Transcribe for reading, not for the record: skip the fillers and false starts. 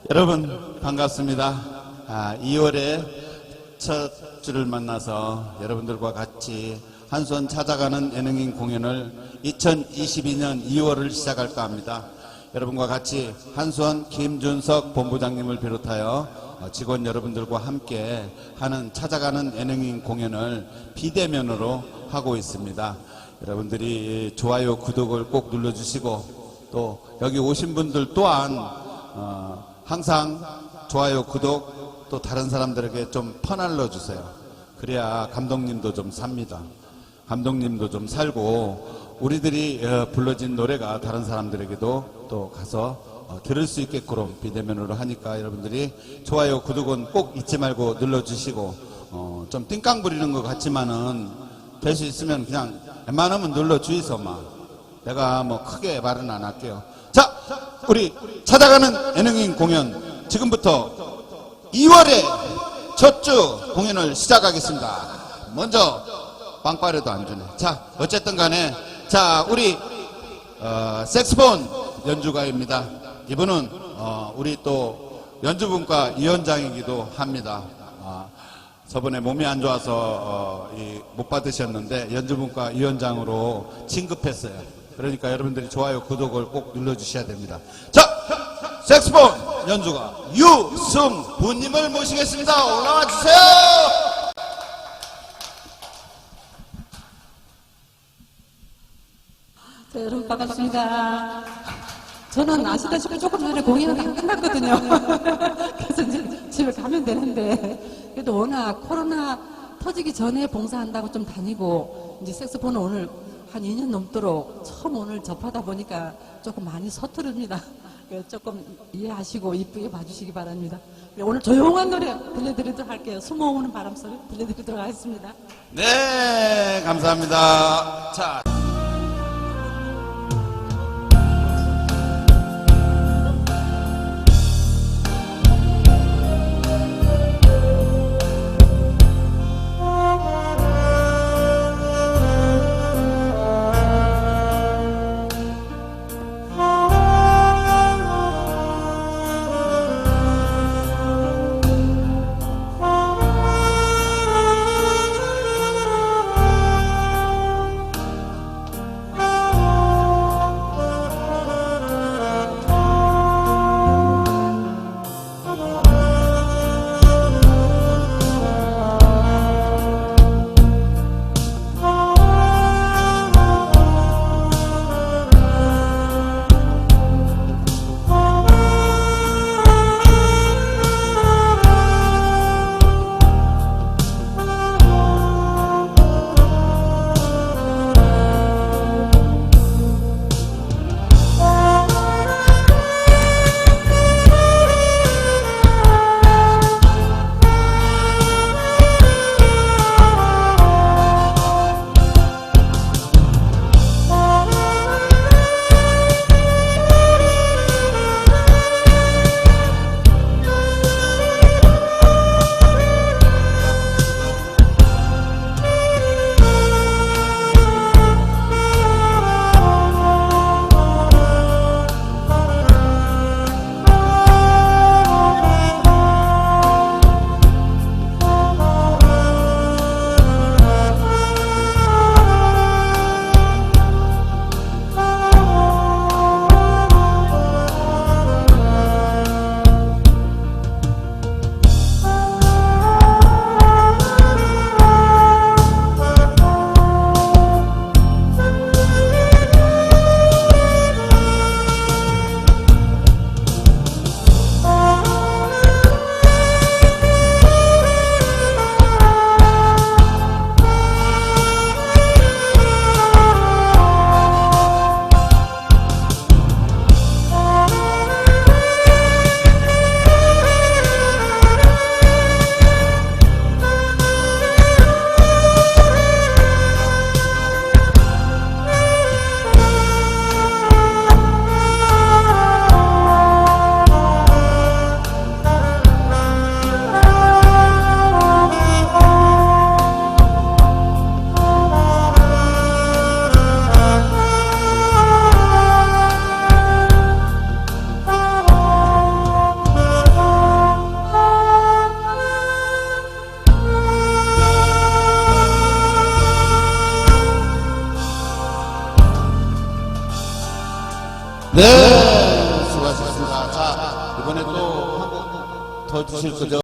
여러분 반갑습니다. 2월에 첫 주를 만나서 여러분들과 같이 한손 찾아가는 예능인 공연을 2022년 2월을 시작할까 합니다. 여러분과 같이 한손 김준석 본부장님을 비롯하여 직원 여러분들과 함께 하는 찾아가는 예능인 공연을 비대면으로 하고 있습니다. 여러분들이 좋아요, 구독을 꼭 눌러주시고 또 여기 오신 분들 또한 항상 좋아요, 구독 또 다른 사람들에게 좀 퍼날려 주세요. 그래야 감독님도 좀 삽니다. 감독님도 좀 살고 우리들이 불러진 노래가 다른 사람들에게도 또 가서 들을 수 있게끔 비대면으로 하니까 여러분들이 좋아요, 구독은 꼭 잊지 말고 눌러주시고 좀 띵깡 부리는 것 같지만은 될 수 있으면 그냥 웬만하면 눌러주이소마. 내가 뭐 크게 말은 안 할게요. 자, 우리 찾아가는 예능인 공연 지금부터 2월에 첫 주 공연을 시작하겠습니다. 먼저 빵빠레도 안 주네. 자, 어쨌든 간에 자, 우리 색스폰 연주가입니다. 이분은 우리 또 연주분과 위원장이기도 합니다. 저번에 몸이 안 좋아서 못 받으셨는데 연주분과 위원장으로 진급했어요. 그러니까 여러분들이 좋아요, 구독을 꼭 눌러주셔야 됩니다. 자, 색스폰 연주가 유승부님을 모시겠습니다. 올라와 주세요. 네, 여러분 반갑습니다. 저는 아시다시피 조금 전에 공연이 다 끝났거든요. 그래서 이제 집에 가면 되는데 그래도 워낙 코로나 터지기 전에 봉사한다고 좀 다니고 이제 색소폰은 오늘 한 2년 넘도록 처음 오늘 접하다 보니까 조금 많이 서투릅니다. 조금 이해하시고 이쁘게 봐주시기 바랍니다. 오늘 조용한 노래 들려드리도록 할게요. 숨어오는 바람소리 들려드리도록 하겠습니다. 네, 감사합니다. 자. 이번에 또 한 곡 더 주실 거죠?